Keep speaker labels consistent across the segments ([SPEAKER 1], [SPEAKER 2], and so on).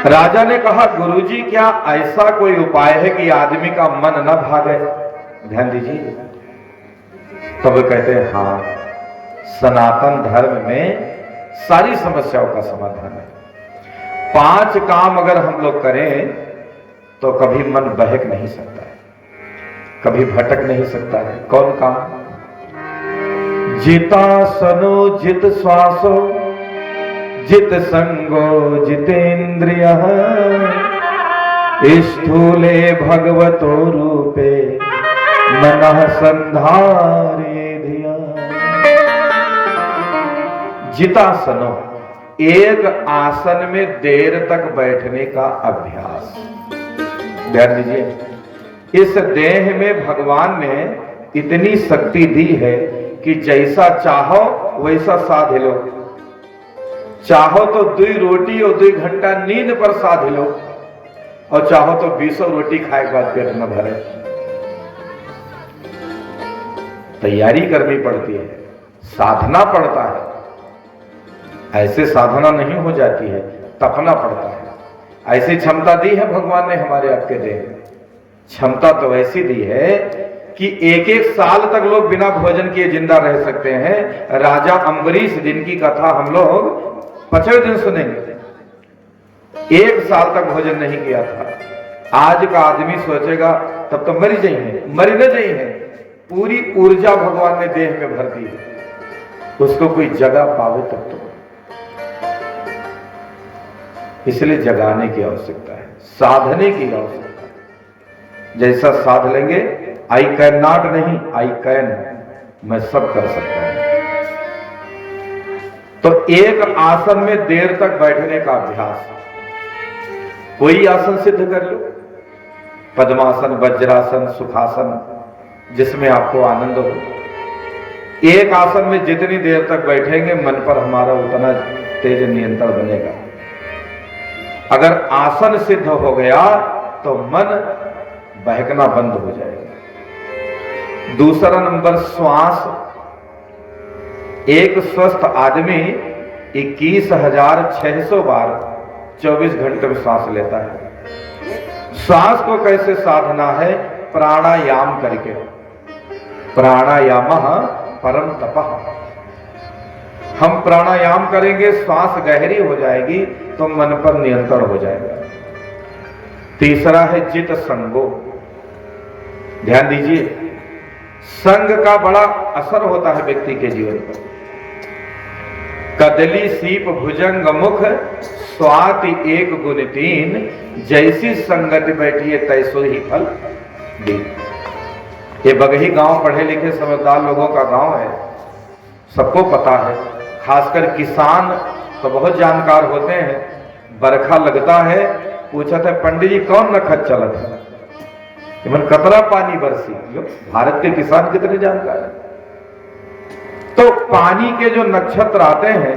[SPEAKER 1] राजा ने कहा, गुरुजी क्या ऐसा कोई उपाय है कि आदमी का मन न भागे? ध्यान दीजिए। तब वे कहते हैं, हाँ, सनातन धर्म में सारी समस्याओं का समाधान है। 5 काम अगर हम लोग करें तो कभी मन बहक नहीं सकता है, कभी भटक नहीं सकता है। कौन काम? जितासनो जित श्वासो जित संगो जितेन्द्रिय स्थूले भगवतो रूपे मनः संधारे धिया। जितासनो, एक आसन में देर तक बैठने का अभ्यास। ध्यान दीजिए, इस देह में भगवान ने इतनी शक्ति दी है कि जैसा चाहो वैसा साध लो। चाहो तो 2 रोटी और 2 घंटा नींद पर साध लो, और चाहो तो 20 रोटी खाए के बाद पेट न भरे। तैयारी करनी पड़ती है, साधना पड़ता है। ऐसे साधना नहीं हो जाती है, तपना पड़ता है। ऐसी क्षमता दी है भगवान ने हमारे आपके देह में। क्षमता तो ऐसी दी है कि 1-1 साल तक लोग बिना भोजन किए जिंदा रह सकते हैं। राजा अम्बरीश दिन की कथा हम लोग 5वें दिन सुनेंगे। 1 साल तक भोजन नहीं किया था। आज का आदमी सोचेगा तब तो मरी जाइए, मरी न जाइए। पूरी ऊर्जा भगवान ने देह में भर दी है, उसको कोई जगह पावे तब तो। इसलिए जगाने की आवश्यकता है, साधने की आवश्यकता है। जैसा साध लेंगे, आई कैन नॉट नहीं, आई कैन, मैं सब कर सकता हूं। तो एक आसन में देर तक बैठने का अभ्यास। कोई आसन सिद्ध कर लो, पद्मासन, वज्रासन, सुखासन, जिसमें आपको आनंद हो। एक आसन में जितनी देर तक बैठेंगे मन पर हमारा उतना तेज नियंत्रण बनेगा। अगर आसन सिद्ध हो गया तो मन बहकना बंद हो जाएगा। दूसरा नंबर, श्वास। एक स्वस्थ आदमी 21,600 बार 24 घंटे में सांस लेता है। श्वास को कैसे साधना है? प्राणायाम करके। प्राणायामः परम तपः। हम प्राणायाम करेंगे, श्वास गहरी हो जाएगी तो मन पर नियंत्रण हो जाएगा। तीसरा है जित संगो। ध्यान दीजिए, संग का बड़ा असर होता है व्यक्ति के जीवन पर। कदली सीप भुजंग मुख स्वाति 1 गुण 3, जैसी संगति बैठी है तैसो ही फल दी। ये बगही गांव पढ़े लिखे समझदार लोगों का गांव है, सबको पता है। खासकर किसान तो बहुत जानकार होते हैं। बरखा लगता है, पूछा था पंडित जी कौन नखत चलत है, मन कतरा पानी बरसी। भारत के किसान कितने जानकार हैं। तो पानी के जो नक्षत्र आते हैं,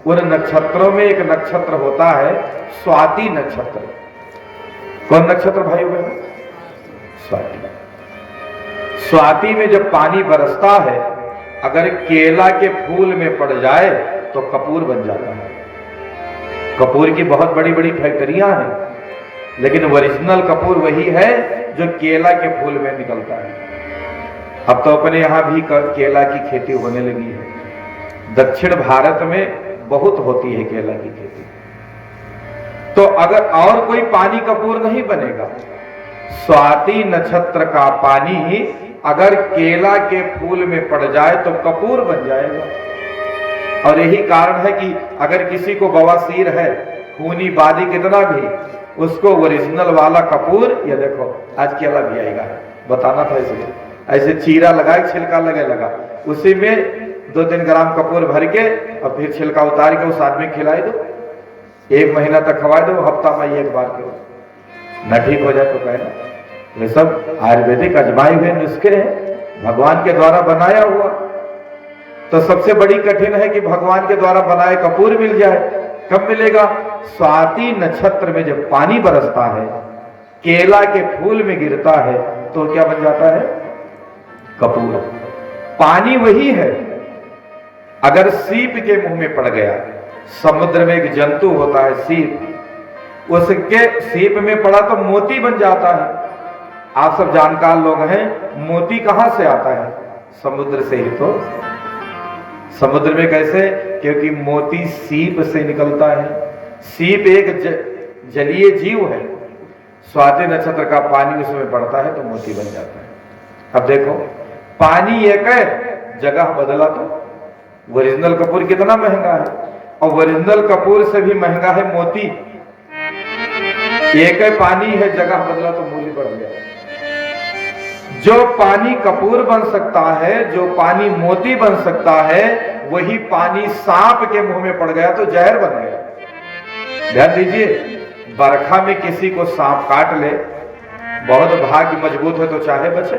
[SPEAKER 1] उन नक्षत्रों में एक नक्षत्र होता है स्वाति नक्षत्र। कौन नक्षत्र भाइयों बहनों? स्वाति। स्वाति में जब पानी बरसता है, अगर केला के फूल में पड़ जाए तो कपूर बन जाता है। कपूर की बहुत बड़ी बड़ी फैक्ट्रियां हैं, लेकिन ओरिजिनल कपूर वही है जो केला के फूल में निकलता है। अब तो अपने यहां भी केला की खेती होने लगी है। दक्षिण भारत में बहुत होती है केला की खेती। तो अगर और कोई पानी कपूर नहीं बनेगा, स्वाति नक्षत्र का पानी अगर केला के फूल में पड़ जाए तो कपूर बन जाएगा। और यही कारण है कि अगर किसी को बवासीर है, खूनी बादी कितना भी, उसको ओरिजिनल वाला कपूर, ये देखो आज केला भी आएगा, बताना था इसलिए। ऐसे चीरा लगाए, छिलका लगे लगा, उसी में 2-3 ग्राम कपूर भर के और फिर छिलका उतार के उस आदमी खिलाई दो। 1 महीना तक खवा दो, हफ्ता में 1 बार के न ठीक हो जाए तो कहना। ये सब आयुर्वेदिक अजमाए हुए नुस्खे हैं, भगवान के द्वारा बनाया हुआ। तो सबसे बड़ी कठिन है कि भगवान के द्वारा बनाए कपूर मिल जाए। कब मिलेगा? स्वाति नक्षत्र में जब पानी बरसता है, केला के फूल में गिरता है, तो क्या बन जाता है? कपूर। पानी वही है। अगर सीप के मुंह में पड़ गया, समुद्र में एक जंतु होता है सीप, उसके सीप में पड़ा तो मोती बन जाता है। आप सब जानकार लोग हैं, मोती कहां से आता है? समुद्र से ही तो। समुद्र में कैसे? क्योंकि मोती सीप से निकलता है। सीप एक जलीय जीव है। स्वाति नक्षत्र का पानी उसमें पड़ता है तो मोती बन जाता है। अब देखो, पानी एक है, जगह बदला तो ओरिजिनल कपूर कितना महंगा है, और ओरिजिनल कपूर से भी महंगा है मोती। एक है पानी है, जगह बदला तो मूल्य बढ़ गया। जो पानी कपूर बन सकता है, जो पानी मोती बन सकता है, वही पानी सांप के मुंह में पड़ गया तो जहर बन गया। ध्यान दीजिए, बरखा में किसी को सांप काट ले, बहुत भाग्य मजबूत है तो चाहे बचे,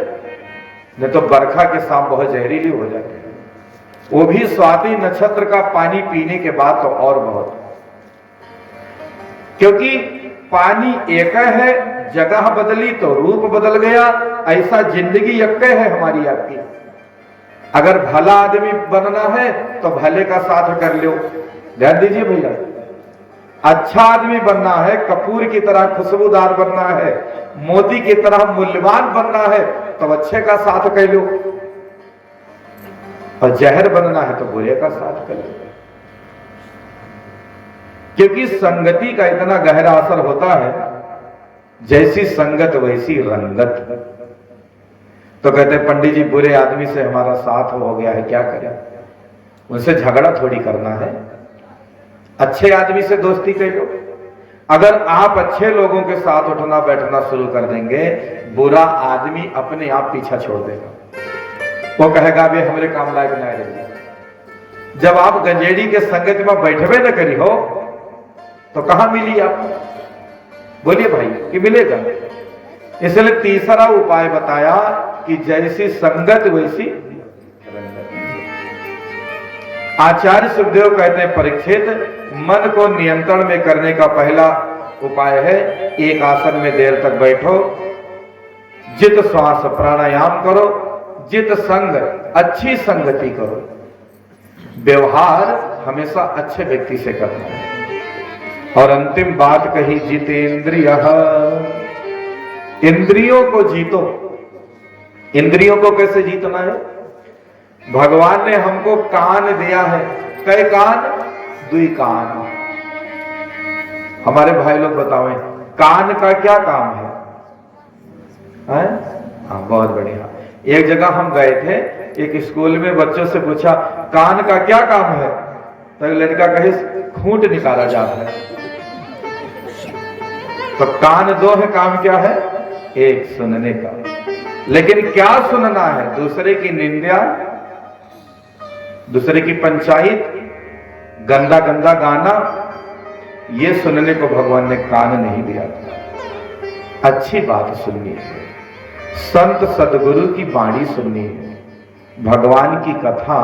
[SPEAKER 1] नहीं तो बरखा के सांप बहुत जहरीली हो जाते हैं। वो भी स्वाति नक्षत्र का पानी पीने के बाद तो और बहुत, क्योंकि पानी एक है, जगह बदली तो रूप बदल गया। ऐसा जिंदगी एक है हमारी आपकी। अगर भला आदमी बनना है तो भले का साथ कर लो। ध्यान दीजिए भैया, अच्छा आदमी बनना है, कपूर की तरह खुशबूदार बनना है, मोती की तरह मूल्यवान बनना है तो अच्छे का साथ कर लो, और जहर बनना है तो बुरे का साथ कर लो। क्योंकि संगति का इतना गहरा असर होता है, जैसी संगत वैसी रंगत। तो कहते पंडित जी, बुरे आदमी से हमारा साथ हो गया है, क्या करें? उनसे झगड़ा थोड़ी करना है, अच्छे आदमी से दोस्ती कर लो। अगर आप अच्छे लोगों के साथ उठना बैठना शुरू कर देंगे, बुरा आदमी अपने आप पीछा छोड़ देगा। वो कहेगा वे हमारे काम लायक ना रहे। जब आप गंजेड़ी के संगत में बैठबे न करी हो तो कहां मिली आपको? बोलिए भाई कि मिलेगा। इसलिए तीसरा उपाय बताया कि जैसी संगत वैसी रंगत। आचार्य सुखदेव कहते हैं, परीक्षित, मन को नियंत्रण में करने का पहला उपाय है एक आसन में देर तक बैठो, जित श्वास प्राणायाम करो, जित संग अच्छी संगति करो। व्यवहार हमेशा अच्छे व्यक्ति से करना है। और अंतिम बात कही, जितेंद्रिय, इंद्रियों को जीतो। इंद्रियों को कैसे जीतना है? भगवान ने हमको कान दिया है। कई कान? दुई कान। हमारे भाई लोग बताओ, कान का क्या काम है? हाँ, बहुत बढ़िया। एक जगह हम गए थे, एक स्कूल में बच्चों से पूछा कान का क्या काम है, तो लड़का कहे खूंट निकाला जाता है। तो कान दो है, काम क्या है? एक सुनने का। लेकिन क्या सुनना है? दूसरे की निंदा, दूसरे की पंचायत, गंदा गंदा गाना, ये सुनने को भगवान ने कान नहीं दिया था। अच्छी बात सुननी है, संत सदगुरु की वाणी सुननी है, भगवान की कथा,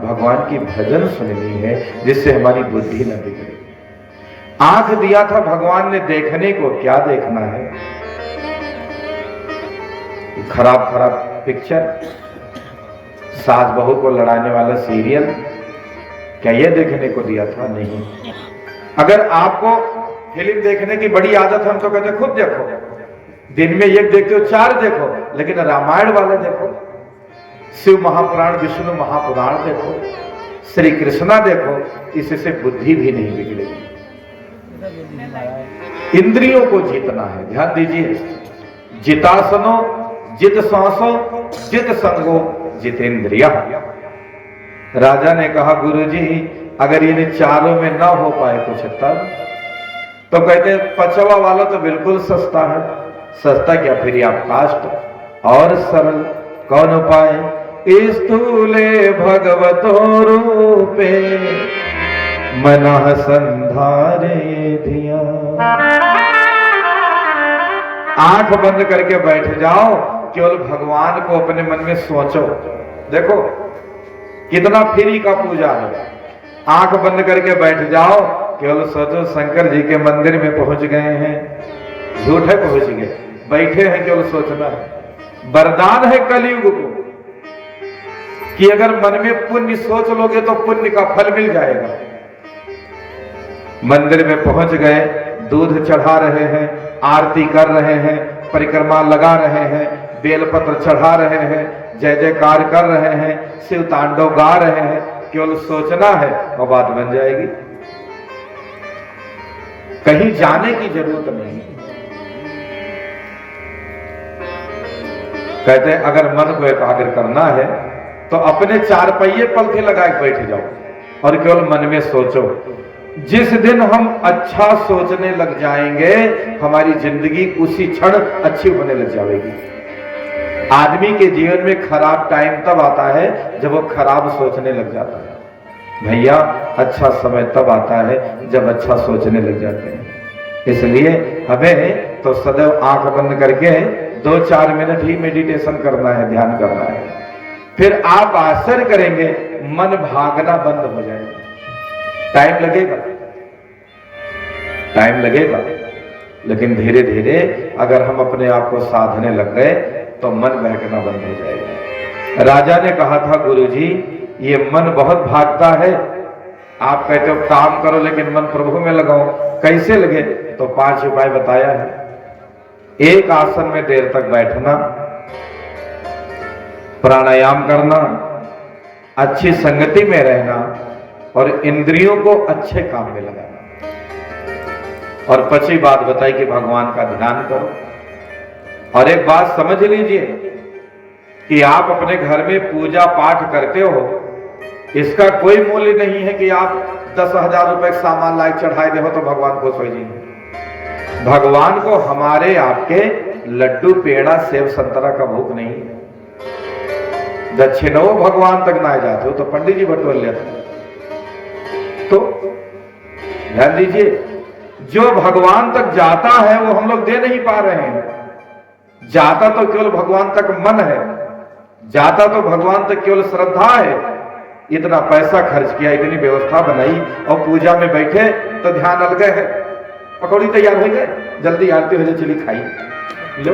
[SPEAKER 1] भगवान की भजन सुननी है, जिससे हमारी बुद्धि न बिगड़े। आंख दिया था भगवान ने देखने को, क्या देखना है? खराब खराब पिक्चर, सास बहू को लड़ाने वाला सीरियल, क्या ये देखने को दिया था? नहीं। अगर आपको फिल्म देखने की बड़ी आदत है, हम तो कहते खुद देखो, दिन में एक देखते हो, 4 देखो, लेकिन रामायण वाले देखो, शिव महापुराण, विष्णु महापुराण देखो, श्री कृष्णा देखो, इससे बुद्धि भी नहीं बिगड़ेगी। इंद्रियों को जीतना है। ध्यान दीजिए, जितासनो, जित सांसो, जित संगो, जितेंद्रिया। राजा ने कहा, गुरुजी अगर ये चारों में ना हो पाए कुछ तब, तो कहते पचवा वाला तो बिल्कुल सस्ता है। सस्ता क्या, फिर आप काष्ट और सरल। कौन उपाय? स्थूले भगवतो रूपे मनः संधारे धिया। आंख बंद करके बैठ जाओ, केवल भगवान को अपने मन में सोचो। देखो कितना फ्री का पूजा है। आंख बंद करके बैठ जाओ, केवल सोचो शंकर जी के मंदिर में पहुंच गए हैं। झूठ है, पहुंच गए, बैठे हैं, केवल सोचना है। वरदान है कलयुग को कि अगर मन में पुण्य सोच लोगे तो पुण्य का फल मिल जाएगा। मंदिर में पहुंच गए, दूध चढ़ा रहे हैं, आरती कर रहे हैं, परिक्रमा लगा रहे हैं, बेलपत्र चढ़ा रहे हैं, जय जयकार कर रहे हैं, शिव तांडव गा रहे हैं, केवल सोचना है और बात बन जाएगी। कहीं जाने की जरूरत नहीं। कहते हैं अगर मन को एकाग्र करना है तो अपने चार पहिए पलथे लगा के बैठ जाओ और केवल मन में सोचो। जिस दिन हम अच्छा सोचने लग जाएंगे, हमारी जिंदगी उसी क्षण अच्छी होने लग जाएगी। आदमी के जीवन में खराब टाइम तब आता है जब वो खराब सोचने लग जाता है। भैया अच्छा समय तब आता है जब अच्छा सोचने लग जाते हैं। इसलिए हमें तो सदैव आंख बंद करके 2-4 मिनट ही मेडिटेशन करना है, ध्यान करना है। फिर आप आश्चर्य करेंगे, मन भागना बंद हो जाएगा। टाइम लगेगा, लेकिन धीरे धीरे अगर हम अपने आप को साधने लग गए तो मन बहकना बंद हो जाएगा। राजा ने कहा था, गुरुजी ये मन बहुत भागता है, आप कहते हो काम करो लेकिन मन प्रभु में लगाओ, कैसे लगे? तो 5 उपाय बताया है। एक आसन में देर तक बैठना, प्राणायाम करना, अच्छी संगति में रहना और इंद्रियों को अच्छे काम में लगाना। और 5वीं बात बताई कि भगवान का ध्यान करो। और एक बात समझ लीजिए कि आप अपने घर में पूजा पाठ करते हो, इसका कोई मूल्य नहीं है कि आप 10,000 रुपए सामान लाइक चढ़ाए दे हो तो भगवान खुश हो जाएंगे। भगवान को हमारे आपके लड्डू पेड़ा सेब संतरा का भूख नहीं है। दक्षिणों भगवान तक ना जाते हो तो पंडित जी बटोर लेते। तो ध्यान दीजिए, जो भगवान तक जाता है वो हम लोग दे नहीं पा रहे हैं। जाता तो केवल भगवान तक मन है, जाता तो भगवान तक केवल श्रद्धा है। इतना पैसा खर्च किया, इतनी व्यवस्था बनाई और पूजा में बैठे तो ध्यान अलग है। पकौड़ी तैयार हो गए, जल्दी आरती हो जाए, चली खाई लो।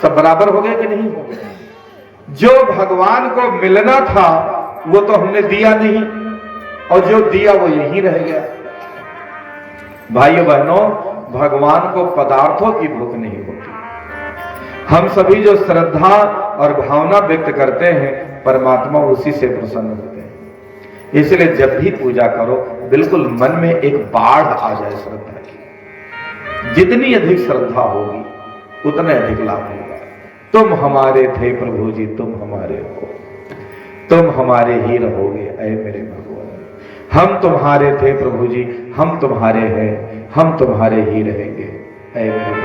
[SPEAKER 1] सब बराबर हो गए कि नहीं हो गए? जो भगवान को मिलना था वो तो हमने दिया नहीं, और जो दिया वो यहीं रह गया। भाइयों बहनों, भगवान को पदार्थों की भूख नहीं होती। हम सभी जो श्रद्धा और भावना व्यक्त करते हैं, परमात्मा उसी से प्रसन्न होते हैं। इसलिए जब भी पूजा करो, बिल्कुल मन में एक बाढ़ आ जाए श्रद्धा की। जितनी अधिक श्रद्धा होगी उतने अधिक लाभ होगा। तुम हमारे थे प्रभु जी, तुम हमारे हो, तुम हमारे ही रहोगे ऐ मेरे भगवान। हम तुम्हारे थे प्रभु जी, हम तुम्हारे हैं, हम तुम्हारे ही रहेंगे ऐ मेरे